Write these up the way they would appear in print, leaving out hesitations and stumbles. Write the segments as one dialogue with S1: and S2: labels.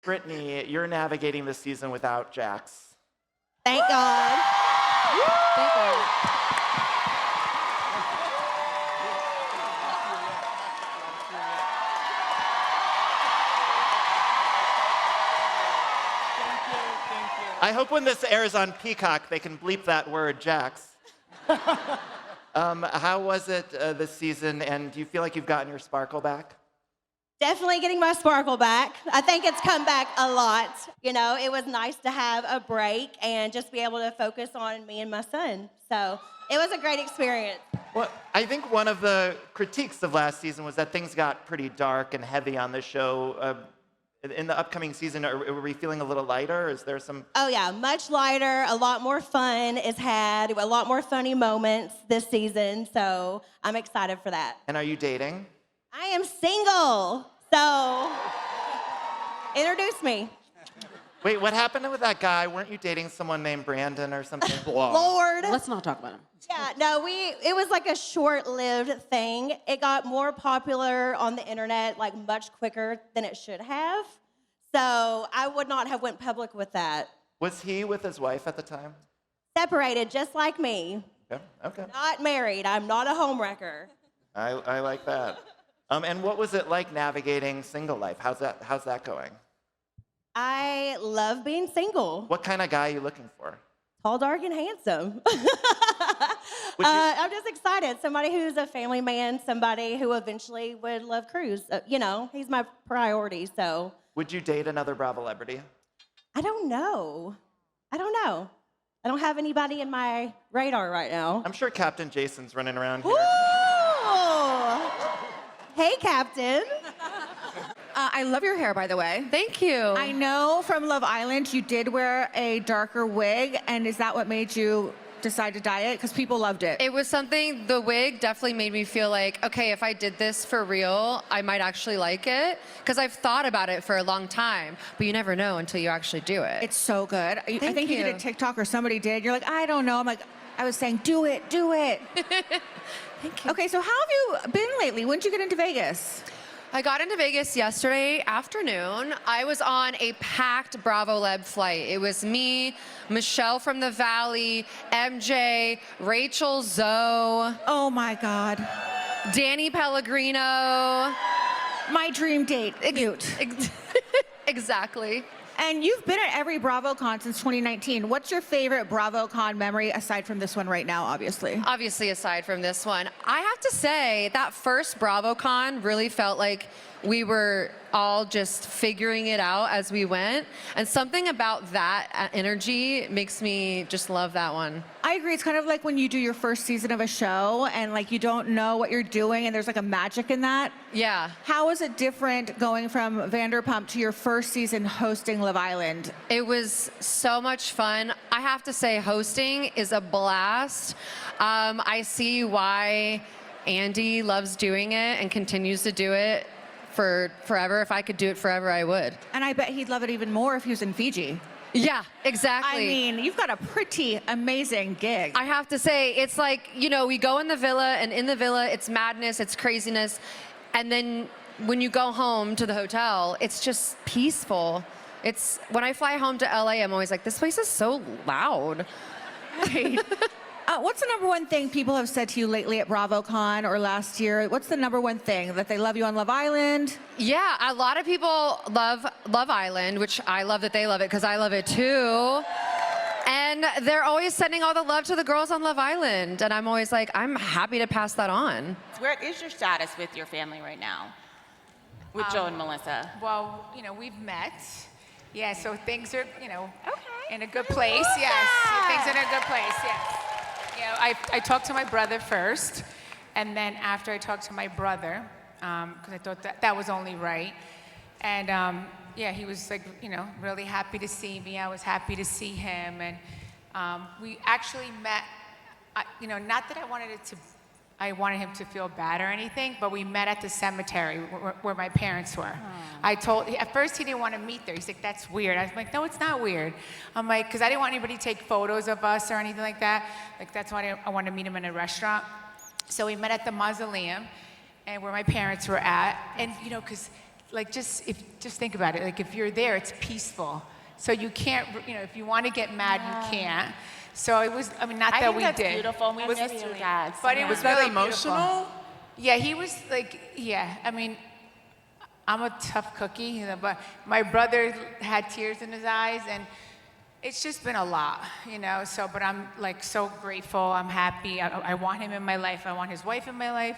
S1: Brittany, you're navigating the season without Jax.
S2: Thank God.
S3: Thank God.
S1: I hope when this airs on Peacock, they can bleep that word, Jax. How was it this season, and do you feel like you've gotten your sparkle back?
S2: Definitely getting my sparkle back. I think it's come back a lot. You know, it was nice to have a break and just be able to focus on me and my son. So it was a great experience.
S1: Well, I think one of the critiques of last season was that things got pretty dark and heavy on the show. In the upcoming season, are we feeling a little lighter? Is there some...
S2: Oh, yeah, much lighter. A lot more fun is had. A lot more funny moments this season. So I'm excited for that.
S1: And are you dating?
S2: I am single. So introduce me.
S1: Wait, what happened with that guy? Weren't you dating someone named Brandon or something?
S2: Lord.
S3: Let's not talk about him.
S2: Yeah, no, it was like a short-lived thing. It got more popular on the internet like much quicker than it should have. So I would not have went public with that.
S1: Was he with his wife at the time?
S2: Separated, just like me.
S1: Okay.
S2: Not married. I'm not a homewrecker.
S1: I like that. And what was it like navigating single life? How's that going?
S2: I love being single.
S1: What kind of guy are you looking for?
S2: Tall, dark, and handsome. I'm just excited. Somebody who's a family man, somebody who eventually would love Cruz. You know, he's my priority, so.
S1: Would you date another Bravo celebrity?
S2: I don't know. I don't have anybody in my radar right now.
S1: I'm sure Captain Jason's running around here.
S2: Ooh! Hey, Captain.
S4: I love your hair, by the way.
S3: Thank you.
S4: I know from Love Island you did wear a darker wig, and is that what made you decide to dye it? Because people loved it.
S3: It was something, the wig definitely made me feel like, okay, if I did this for real, I might actually like it. Because I've thought about it for a long time, but you never know until you actually do it.
S4: It's so good. I think you
S3: you.
S4: did a TikTok or somebody did. You're like, I don't know. I'm like, I was saying, do it, do it.
S3: Thank you.
S4: Okay, so how have you been lately? When did you get into Vegas?
S3: I got into Vegas yesterday afternoon. I was on a packed Bravo Leb flight. It was me, Michelle from the Valley, MJ, Rachel Zoe,
S4: Oh my God.
S3: Danny Pellegrino.
S4: My dream date. Cute.
S3: Exactly.
S4: And you've been at every BravoCon since 2019. What's your favorite BravoCon memory aside from this one right now, obviously?
S3: Obviously, aside from this one, I have to say that first BravoCon really felt like we were all just figuring it out as we went. And something about that energy makes me just love that one.
S4: I agree. It's kind of like when you do your first season of a show and like you don't know what you're doing and there's like a magic in that.
S3: Yeah.
S4: How is it different going from Vanderpump to your first season hosting Love Island?
S3: It was so much fun. I have to say, hosting is a blast. I see why Andy loves doing it and continues to do it for forever. If I could do it forever, I would.
S4: And I bet he'd love it even more if he was in Fiji.
S3: Yeah, exactly.
S4: I mean, you've got a pretty amazing gig.
S3: I have to say, it's like, you know, we go in the villa, and in the villa, it's madness, it's craziness. And then when you go home to the hotel, it's just peaceful. It's, when I fly home to LA, I'm always like, this place is so loud.
S4: Right. What's the number one thing people have said to you lately at BravoCon or last year? What's the number one thing? That they love you on Love Island?
S3: Yeah, a lot of people love Love Island, which I love that they love it because I love it too. And they're always sending all the love to the girls on Love Island. And I'm always like, I'm happy to pass that on.
S5: Where is your status with your family right now? With Joe and Melissa?
S6: Well, you know, we've met. Yeah, so things are, you know,
S5: Okay.
S6: in a good place. Yes, things are in a good place, yes. You know, I talked to my brother first, and then after I talked to my brother, because I thought that was only right. And yeah, he was like, you know, really happy to see me. I was happy to see him. And we actually met, you know, not that I wanted him to feel bad or anything, but we met at the cemetery where my parents were. At first he didn't want to meet there. He's like, that's weird. I was like, no, it's not weird. I'm like, because I didn't want anybody to take photos of us or anything like that. Like, that's why I wanted to meet him in a restaurant. So we met at the mausoleum and where my parents were at. And, you know, because like just think about it. Like if you're there, it's peaceful. So you can't, if you want to get mad, you can't. So it was, not
S5: I
S6: that
S5: think
S6: we
S5: that's
S6: did.
S5: beautiful, and we miss your dad.
S6: But it was
S7: that
S6: really
S7: emotional?
S6: beautiful. Yeah, he was like, I'm a tough cookie, but my brother had tears in his eyes, and it's just been a lot, so, but I'm like so grateful. I'm happy. I want him in my life. I want his wife in my life.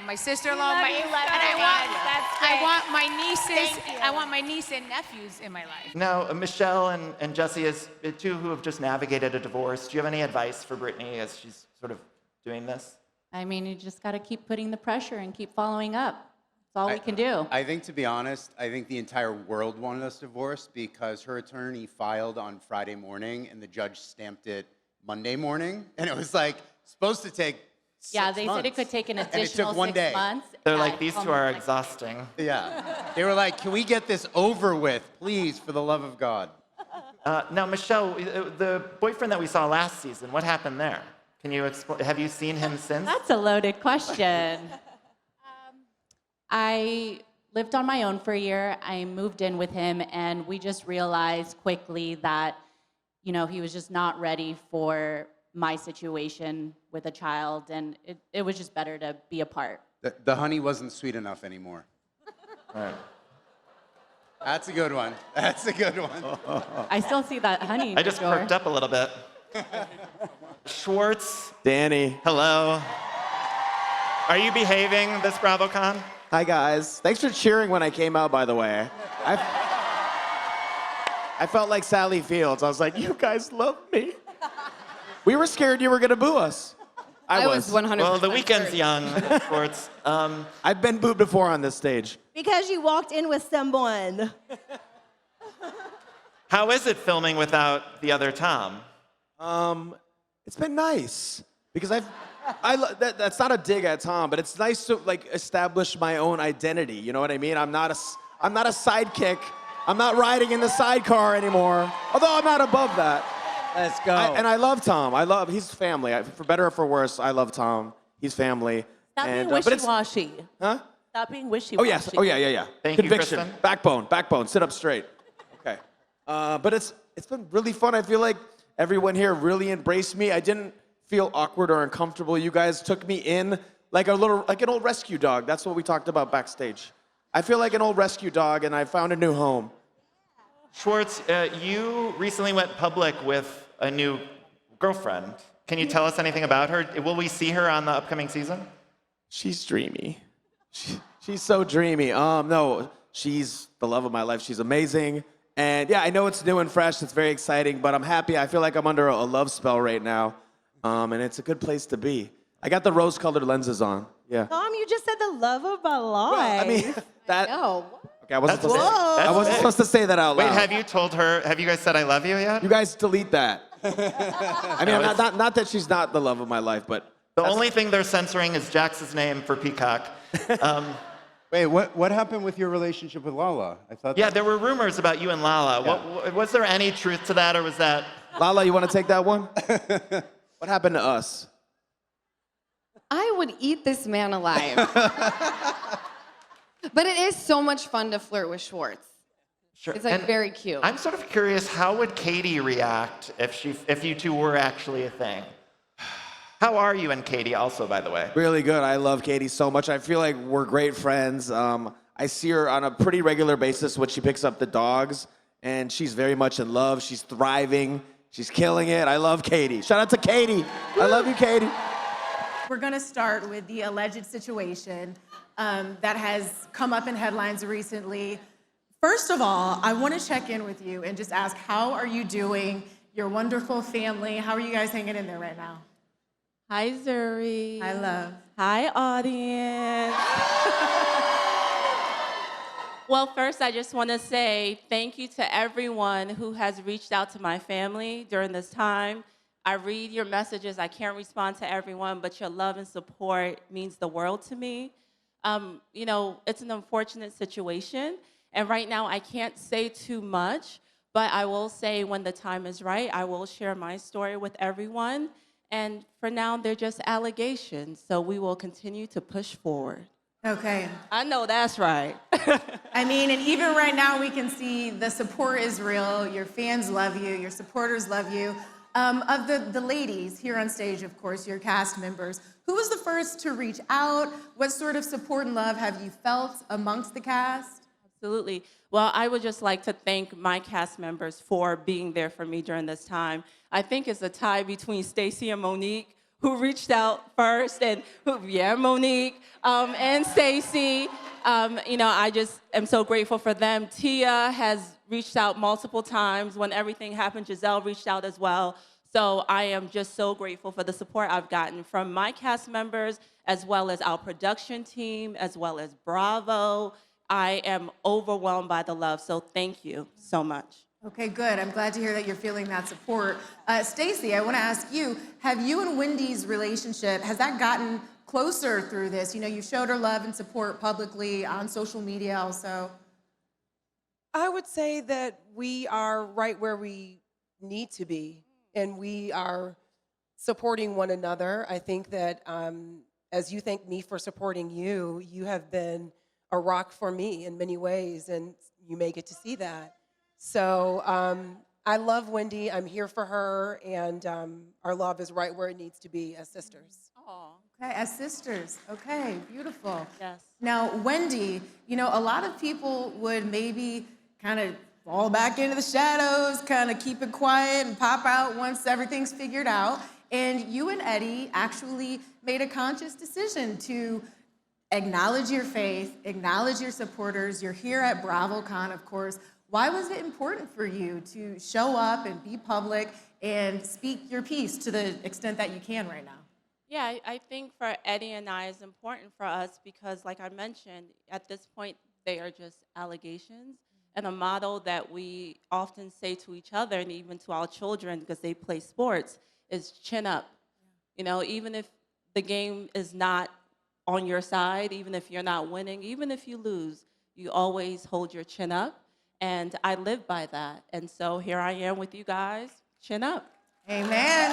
S6: My sister-in-law. I want my nieces. I want my niece and nephews in my life.
S1: Now, Michelle and Jesse, as two who have just navigated a divorce, do you have any advice for Brittany as she's sort of doing this?
S8: You just got to keep putting the pressure and keep following up. That's all we can do.
S9: I think, to be honest, I think the entire world wanted us divorced because her attorney filed on Friday morning and the judge stamped it Monday morning. And it was like supposed to take 6 months.
S8: They said it could take an
S9: And it
S8: additional
S9: took 1
S8: 6
S9: day.
S8: months.
S1: They're like, these two are exhausting.
S9: Yeah. They were like, can we get this over with, please, for the love of God?
S1: Now, Michelle, the boyfriend that we saw last season, what happened there? Can you explain? Have you seen him since?
S8: That's a loaded question. I lived on my own for a year. I moved in with him, and we just realized quickly that, he was just not ready for my situation with a child, and it was just better to be apart.
S9: The honey wasn't sweet enough anymore.
S1: All right.
S9: That's a good one. That's a good one.
S8: I still see that honey.
S1: I just perked up a little bit. Schwartz,
S7: Danny.
S1: hello. Are you behaving this BravoCon?
S7: Hi, guys. Thanks for cheering when I came out, by the way. I felt like Sally Fields. I was like, you guys love me. We were scared you were going to boo us. I was
S3: 100%.
S1: Well, the weekend's young, Schwartz.
S7: I've been booed before on this stage.
S2: Because you walked in with someone.
S1: How is it filming without the other Tom?
S7: It's been nice because that's not a dig at Tom, but it's nice to establish my own identity. You know what I mean? I'm not a sidekick. I'm not riding in the sidecar anymore. Although I'm not above that.
S10: Let's go.
S7: And I love Tom. He's family. For better or for worse, I love Tom. He's family.
S11: Stop being
S7: but it's-
S11: wishy-washy.
S7: Huh?
S11: Stop being
S7: Oh
S11: wishy-washy.
S7: yes. Oh yeah.
S1: Thank you,
S7: Conviction.
S1: Kristen.
S7: Backbone. Sit up straight. Okay. But it's been really fun. I feel like everyone here really embraced me. I didn't feel awkward or uncomfortable. You guys took me in like an old rescue dog. That's what we talked about backstage. I feel like an old rescue dog, and I found a new home.
S1: Schwartz, you recently went public with a new girlfriend. Can you tell us anything about her? Will we see her on the upcoming season?
S7: She's dreamy. She's so dreamy. No, she's the love of my life. She's amazing. And yeah, I know it's new and fresh. It's very exciting, but I'm happy. I feel like I'm under a love spell right now. And it's a good place to be. I got the rose-colored lenses on. Yeah.
S2: Tom, you just said the love of my life.
S7: Well, I mean, that.
S8: No.
S7: Okay, I wasn't
S1: That's
S7: supposed to.
S1: it.
S7: I wasn't
S1: That's it.
S7: supposed to say that out loud.
S1: Wait, have you guys said I love you yet?
S7: You guys delete that. I mean, not that she's not the love of my life, but
S1: The only thing they're censoring is Jax's name for Peacock.
S9: Wait, what happened with your relationship with Lala? I thought.
S1: Yeah, there were rumors about you and Lala.
S9: Yeah.
S1: Was there any truth to that, or was that...
S7: Lala, you want to take that one? What happened to us?
S3: I would eat this man alive. But it is so much fun to flirt with Schwartz.
S1: Sure.
S3: It's like
S1: And
S3: very cute.
S1: I'm sort of curious, how would Katie react if you two were actually a thing? How are you and Katie also, by the way?
S7: Really good. I love Katie so much. I feel like we're great friends. I see her on a pretty regular basis when she picks up the dogs, and she's very much in love. She's thriving. She's killing it. I love Katie. Shout out to Katie. I love you, Katie.
S12: We're going to start with the alleged situation that has come up in headlines recently. First of all, I want to check in with you and just ask, how are you doing? Your wonderful family. How are you guys hanging in there right now?
S11: Hi, Zuri.
S12: Hi, love.
S11: Hi, audience. Well, first, I just want to say thank you to everyone who has reached out to my family during this time. I read your messages. I can't respond to everyone, but your love and support means the world to me. It's an unfortunate situation, and right now I can't say too much, but I will say when the time is right, I will share my story with everyone. And for now, they're just allegations, so we will continue to push forward.
S12: Okay.
S11: I know that's right.
S12: I mean, and even right now, we can see the support is real. Your fans love you. Your supporters love you. Of the ladies here on stage, of course, your cast members, who was the first to reach out? What sort of support and love have you felt amongst the cast?
S11: Absolutely. Well, I would just like to thank my cast members for being there for me during this time. I think it's a tie between Stacey and Monique, who reached out first, and Monique and Stacey. I just am so grateful for them. Tia has reached out multiple times. When everything happened, Giselle reached out as well. So I am just so grateful for the support I've gotten from my cast members, as well as our production team, as well as Bravo. I am overwhelmed by the love, so thank you so much.
S12: Okay, good. I'm glad to hear that you're feeling that support. Stacey, I want to ask you, have you and Wendy's relationship, has that gotten closer through this? You showed her love and support publicly on social media also.
S10: I would say that we are right where we need to be, and we are supporting one another. I think that as you thank me for supporting you, you have been a rock for me in many ways, and you may get to see that. So I love Wendy. I'm here for her, and our love is right where it needs to be as sisters.
S11: Oh,
S12: Okay, as sisters. Okay, beautiful.
S11: yes.
S12: Now, Wendy, a lot of people would maybe kind of fall back into the shadows, kind of keep it quiet and pop out once everything's figured out. And you and Eddie actually made a conscious decision to acknowledge your faith, acknowledge your supporters. You're here at BravoCon, of course. Why was it important for you to show up and be public and speak your piece to the extent that you can right now?
S11: Yeah, I think for Eddie and I, it's important for us because, like I mentioned, at this point, they are just allegations. And a motto that we often say to each other and even to our children because they play sports is chin up. Even if the game is not on your side, even if you're not winning, even if you lose, you always hold your chin up. And I live by that. And so here I am with you guys, chin up.
S12: Amen.